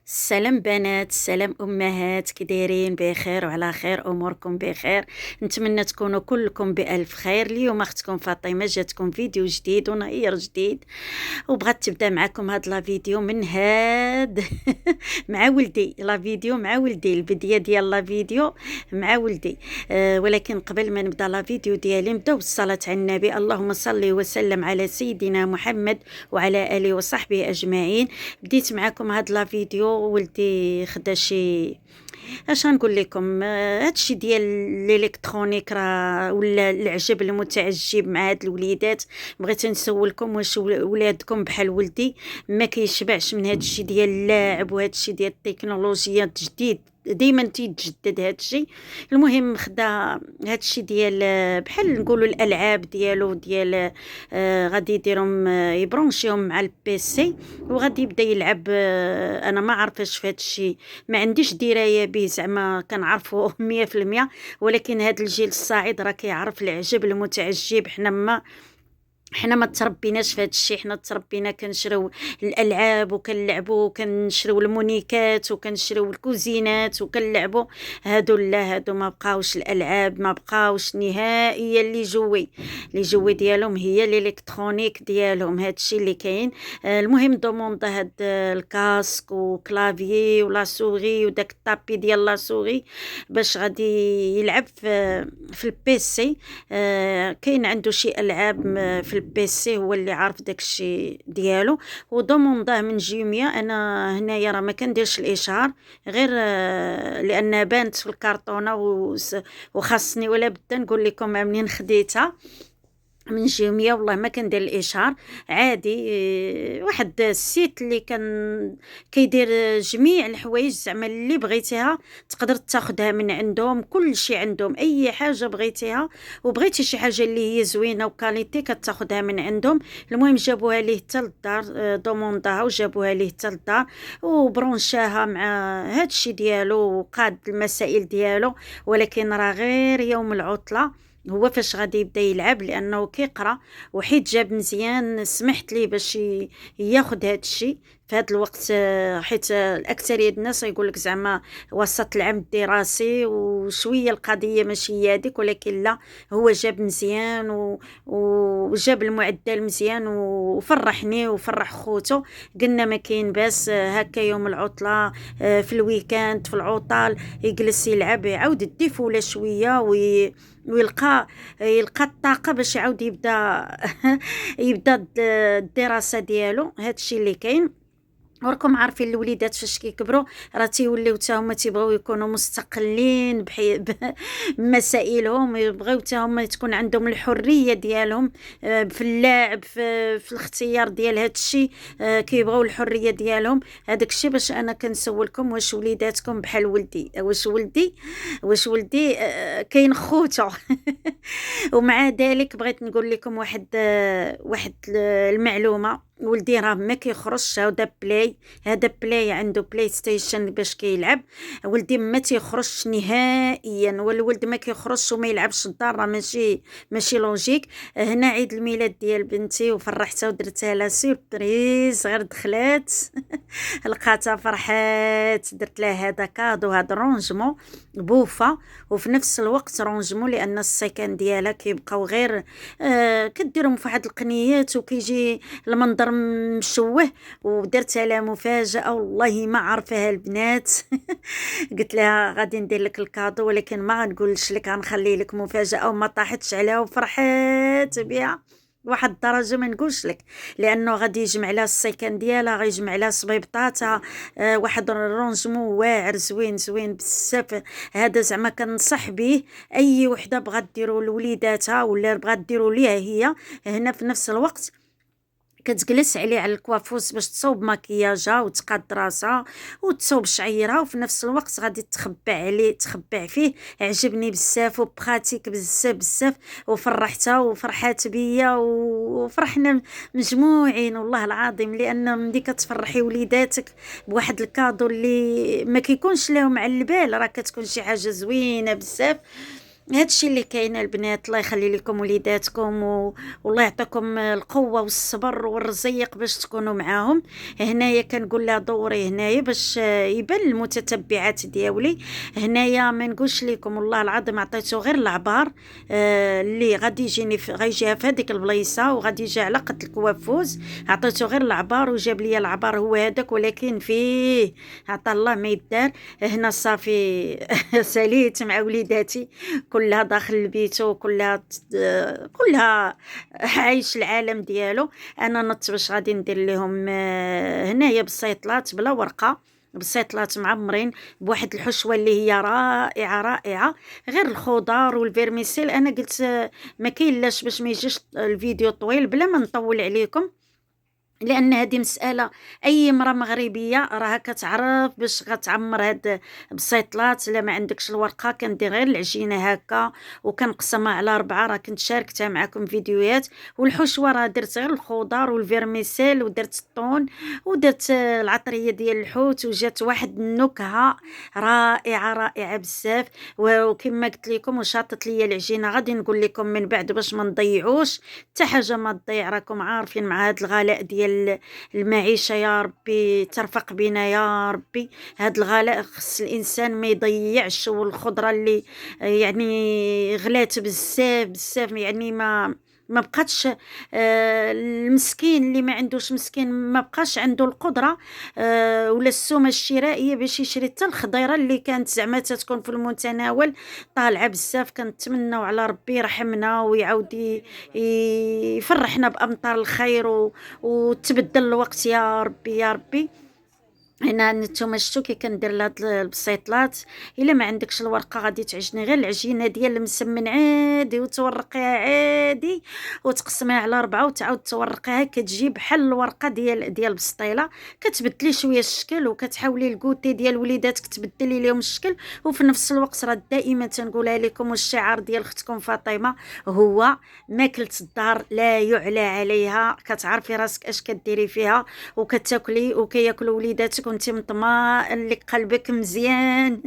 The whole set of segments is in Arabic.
السلام بنات، السلام امهات، كي دايرين؟ بخير وعلى خير، اموركم بخير. نتمنى تكونوا كلكم بالف خير. اليوم اختكم فاطمه جاتكم فيديو جديد ونهير جديد، وبغات تبدا معكم هاد لا فيديو من هاد مع ولدي. لا فيديو مع ولدي، البدايه ديال لا فيديو مع ولدي. ولكن قبل ما نبدا لا فيديو ديالي نبداو بالصلاه على النبي. اللهم صل وسلم على سيدنا محمد وعلى اله وصحبه اجمعين. بديت معكم هاد لا فيديو، ولدي خدا شي، اش غنقول لكم، هادشي ديال الالكترونيك راه ولا العجب المتعجب مع هاد الوليدات. بغيت نسولكم واش ولادكم بحال ولدي ما كيشبعش من هادشي ديال اللعب وهادشي ديال التكنولوجيا الجديد؟ ديما تيتجدد هادشي. المهم خدا هادشي ديال بحال نقولوا الالعاب ديال غادي يديرهم، يبرونشيهم مع البيسي وغادي يبدا يلعب. انا ما عارفاش في هادشي، ما عنديش درايه به، زعما كنعرفو 100%. ولكن هاد الجيل الصاعد راه كيعرف العجب المتعجب. حنا ما تربيناش في هذا الشيء. حنا تربينا كنشريو الالعاب وكنلعبوا وكنشريو المونيكات وكنشريو الكوزينات وكنلعبوا. هادو لا، هادو ما بقاوش الالعاب، ما بقاوش نهائيا. اللي جوي ديالهم هي الالكترونيك ديالهم، هاد الشيء اللي كاين. المهم دوموند هاد الكاسك وكلافيي ولا سوغي وداك الطابي ديال لا سوغي باش غادي يلعب في البيسي. كاين عنده شي العاب في البيسي، هو اللي عارف داكشي ديالو. وضمنضاه من جيميا. انا هنايا راه ما كنديرش الاشهار، غير لان بانت في الكرتونه وخاصني ولا بد نقول لكم منين خديتها من جيميا. والله ما كندير الاشهار، عادي. واحد السيت اللي كان كيدير جميع الحوايج، زعما اللي بغيتيها تقدر تاخدها من عندهم. كل شيء عندهم، اي حاجه بغيتيها وبغيتي شي حاجه اللي هي زوينه وكاليتي كتاخدها من عندهم. المهم جابوها ليه حتى للدار، دومونداها وجابوها ليه حتى للدار وبرونشاها مع هادشي ديالو وقاد المسائل ديالو. ولكن راه غير يوم العطله هو فاش غادي يبدا يلعب، لانه كيقرا وحيت جاب مزيان سمحت ليه باش ياخد هاد الشيء في هذا الوقت. حيت الاكثريه الناس يقول لك زعما وسط العام الدراسي وشويه القضيه ماشي هي هذيك، ولكن لا، هو جاب مزيان وجاب المعدل مزيان وفرحني وفرح خوتو. قلنا ما كاين باس، هكا يوم العطله، في الويكاند في العطل يجلس يلعب، يعاود الطفوله شويه ويلقى الطاقه باش يعاود يبدا يبدا الدراسه ديالو. هادشي اللي كاين. وراكم عارفين الوليدات فاش كيكبروا راه تيوليو حتى هما تيبغيو يكونوا مستقلين بمسائلهم، يبغيو حتى هما تكون عندهم الحريه ديالهم في اللعب، في الاختيار ديال هذا الشيء. كيبغيو الحريه ديالهم. هذاك الشيء باش انا كنسولكم واش وليداتكم بحال ولدي؟ واش ولدي كاين خوتو ومع ذلك بغيت نقول لكم واحد المعلومه. ولدي راه ما كيخرجش. هذا بلاي عنده بلاي ستيشن باش كيلعب. ولدي ما تيخرجش نهائيا، والولد ما كيخرجش وما يلعبش الدار، راه ماشي لوجيك. هنا عيد الميلاد ديال بنتي وفرحتها ودرتها لها سوربريز. غير دخلات لقاتها فرحات، درت لها هذا كادو، هذا رونجمون بوفا، وفي نفس الوقت رونجمون لان السكن ديالها كيبقاو غير كديرهم في واحد القنيات وكيجي المنظر مشوه. ودرتها لها مفاجاه والله ما عارفاها البنات قلت لها غادي ندير لك الكادو، ولكن ما غنقولش لك، غنخلي لك مفاجاه وما طاحتش عليها وفرحات بها واحد الدرجه ما نقولش لك. لانه غادي يجمع لها السكن ديالها، غيجمع لها صبيبطاتها. واحد الرونجمون واعر زوين زوين بزاف. هذا زعما كنصح به اي وحده بغات ديروا لوليداتها ولا بغات ديروا ليها هي. هنا في نفس الوقت كتجلس عليه على الكوافوس باش تصوب مكياجها وتقاد راسها وتصوب شعيرها، وفي نفس الوقت غادي تخبع فيه. عجبني بزاف وبخاتيك بزاف بزاف، وفرحتها وفرحات بيا وفرحنا مجموعين والله العظيم. لان ملي كتفرحي وليداتك بواحد الكادو اللي ما كيكونش لهم على البال، راه كتكون شي حاجه زوينه بزاف. هادشي اللي كاين البنات. الله يخلي لكم وليداتكم والله يعطيكم القوه والصبر والرزيق باش تكونوا معاهم. هنايا كنقول لها دوري هنايا باش يبان المتتبعات ديالي. هنايا ما نقولش لكم والله العظيم عطيته غير العبار اللي غادي يجيني غيجيها في هذيك البلايصه وغادي يجي على قد الكوافوز. عطيته غير العبار وجاب لي العبار هو هذاك، ولكن فيه عطا الله ما يدار. هنا صافي ساليت مع وليداتي كلها داخل البيت كلها عايش العالم ديالو. انا نط باش غادي ندير لهم هنايا بالسيطلات بلا ورقه، بالسيطلات معمرين بواحد الحشوه اللي هي رائعه رائعه، غير الخضار والفيرميسيل. انا قلت ما كاين لاش باش ما يجيش الفيديو طويل بلا ما نطول عليكم، لان هذه مساله اي امراه مغربيه راها كتعرف باش غتعمر هاد بسيطلات. الا ما عندكش الورقه كندير غير العجينه هكا وكنقسمها على 4. راه كنت شاركتها معكم فيديوهات. والحشوه راه درت غير الخضار والفيرميسيل ودرت الطون ودرت العطريه ديال الحوت، وجات واحد النكهه رائعه رائعه بزاف. وكما قلت لكم وشاطت لي العجينه غادي نقول لكم من بعد باش ما نضيعوش حتى حاجه ما تضيع. راكم عارفين مع هاد الغلاء ديال المعيشة يا ربي ترفق بنا يا ربي. هاد الغلاء خص الانسان ما يضيعش. والخضره اللي يعني غلات بزاف بزاف، يعني ما بقاتش المسكين اللي ما عندوش، مسكين ما بقاش عنده القدره ولا السومه الشرائيه باش يشري حتى الخضيره اللي كانت زعما تكون في المتناول. طالعه بزاف. كنتمناو على ربي يرحمنا ويعاود يفرحنا بامطار الخير وتبدل الوقت يا ربي يا ربي. هنا نتوما شفتوا كي كندير لهاد البسيطلات. الا ما عندكش الورقه غادي تعجني غير العجينه ديال المسمن عادي وتورقيها عادي وتقسميها على 4 وتعاود تورقيها كتجي بحال الورقه ديال البسطيله. كتبدلي شويه الشكل وكتحاولي الكوتي ديال وليداتك تبدلي لهم الشكل. وفي نفس الوقت راه دائما تنقولها لكم والشعار ديال اختكم فاطمه هو ماكله الدار لا يعلى عليها. كتعرفي راسك اش كديري فيها وكتاكلي وكياكلوا وليداتك وانت مطمئن لك قلبك مزيان.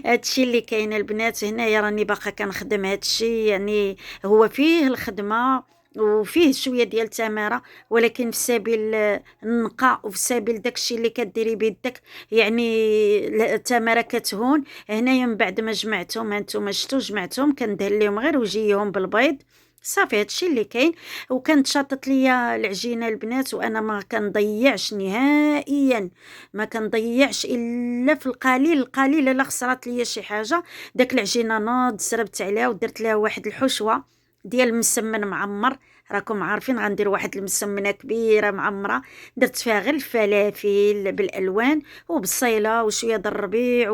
هادشي اللي كاين البنات. هنايا راني باقا كنخدم هادشي، يعني هو فيه الخدمه وفيه شويه ديال التماره، ولكن في سبيل النقاء وفي سبيل داكشي اللي كديري بيدك. يعني التماره كتهون. هنايا من بعد ما جمعتهم هانتوما شفتوا جمعتهم كندهن لهم غير وجيهم بالبيض صافي. هادشي اللي كاين. وكانت شاطت ليا العجينه البنات وانا ما كنضيعش نهائيا، ما كنضيعش الا في القليل القليل. الا خسرات ليا شي حاجه داك العجينه ناض سربت عليها ودرت لها واحد الحشوه ديال المسمن معمر. راكم عارفين غندير واحد المسمنه كبيره معمره درت فيها غير الفلافل بالالوان وبالصيله وشويه د الربيع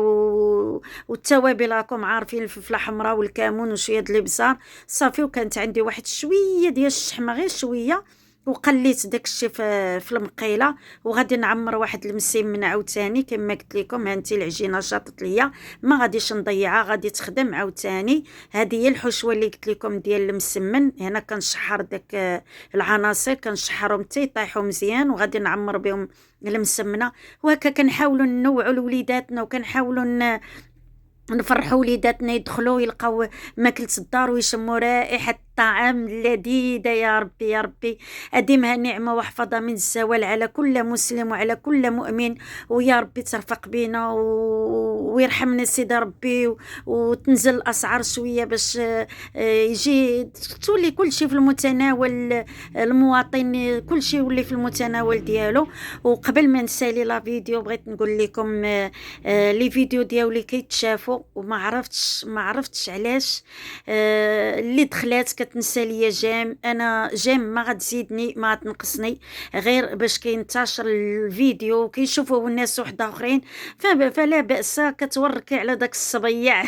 والتوابل. راكم عارفين الفلفله حمراء والكمون وشويه د الابزار صافي. وكانت عندي واحد شويه ديال الشحمه غير شويه وقليت داكشي في المقيله. وغادي نعمر واحد المسمن عاوتاني كما قلت لكم. هانتي العجينه شاطت ليا ما غاديش نضيعها غادي تخدم عاوتاني. هذه هي الحشوه اللي قلت لكم ديال المسمن. هنا كنشحر داك العناصر كنشحرهم حتى يطيحوا مزيان وغادي نعمر بهم المسمنه. وهكا كنحاولوا ننوعوا لوليداتنا وكنحاولوا نفرحوا وليداتنا يدخلوا يلقاو ماكلة الدار ويشموا رائحة الطعام اللذيذة. يا ربي يا ربي أديمها نعمة وحفظها من الزوال على كل مسلم وعلى كل مؤمن. ويا ربي ترفق بينا ويرحمنا سيدي ربي وتنزل الأسعار شوية باش يجي تولي كل شيء في المتناول. المواطن كل شيء يولي في المتناول ديالو. وقبل ما نسالي لا فيديو بغيت نقول لكم لي فيديو ديالي كيتشافوا وما عرفتش علاش اللي دخلات كتنسى ليا جيم. انا جيم ما غتزيدني ما تنقصني غير باش كينتشر الفيديو وكيشوفوه الناس وحده اخرين فلا باس كتوركي على داك الصبيع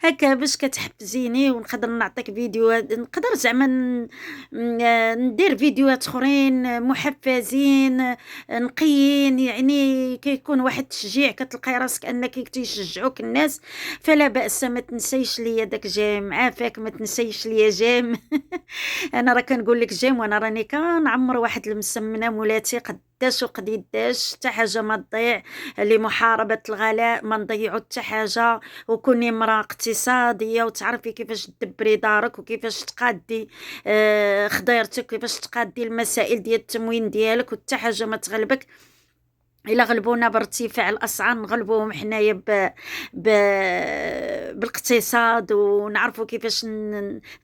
هكا باش كتحفزيني ونقدر نعطيك فيديو. نقدر زعما ندير فيديوهات اخرين محفزين نقيين، يعني كيكون واحد التشجيع كتلقاي راسك انك تيشجعوك الناس. فلا باس ما تنسيش ليا داك جيم عافاك ما تنسيش ليا ليا جيم. انا راه كنقول لك جيم، وانا راني كنعمر واحد المسمنه مولاتي قداش وقديداش حتى حاجه ما تضيع. لمحاربه الغلاء ما نضيعوا حتى حاجه، وكوني امراه اقتصاديه وتعرفي كيفاش تدبري دارك وكيفاش تقادي خضيرتك، كيفاش تقادي المسائل ديال التموين ديالك، وحتى حاجه ما تغلبك. الا غلبونا بارتفاع الاسعار نغلبوهم حنايا ب... بالاقتصاد، ونعرفوا كيفاش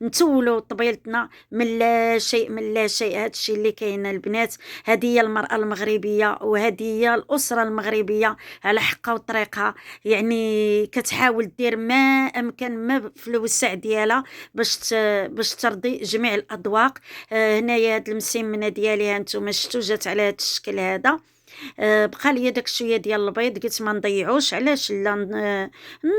نتولوا طبيلتنا من لا شيء، من لا شيء. هذا الشيء اللي كاين البنات، هذه هي المرأة المغربية، وهذه هي الأسرة المغربية على حقها وطريقها. يعني كتحاول دير ما امكن ما في الوسع ديالها باش ترضي جميع الاذواق. هنايا هاد المسمنه ديالي هانتوما شفتوا جات على هاد الشكل هذا. بقى لي داك شويه ديال البيض، قلت ما نضيعوش، علاش لا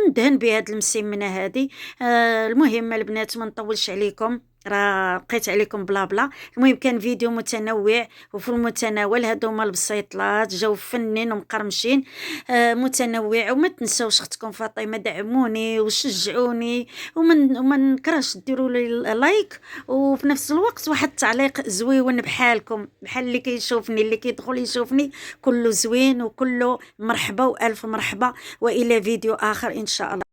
ندهن بهاد المسمنه هادي. المهم البنات ما نطولش عليكم، راه بقيت عليكم بلا بلا. المهم كان فيديو متنوع وفي المتناول، هادوما البسيطلات جاو فنين ومقرمشين، متنوع. وما تنساوش اختكم فاطمه دعموني وشجعوني، وما نكرهش ديروا لي لايك، وفي نفس الوقت واحد التعليق زويون بحالكم، بحال اللي كيشوفني اللي كيدخل يشوفني كله زوين وكله مرحبا والف مرحبا. والى فيديو اخر ان شاء الله.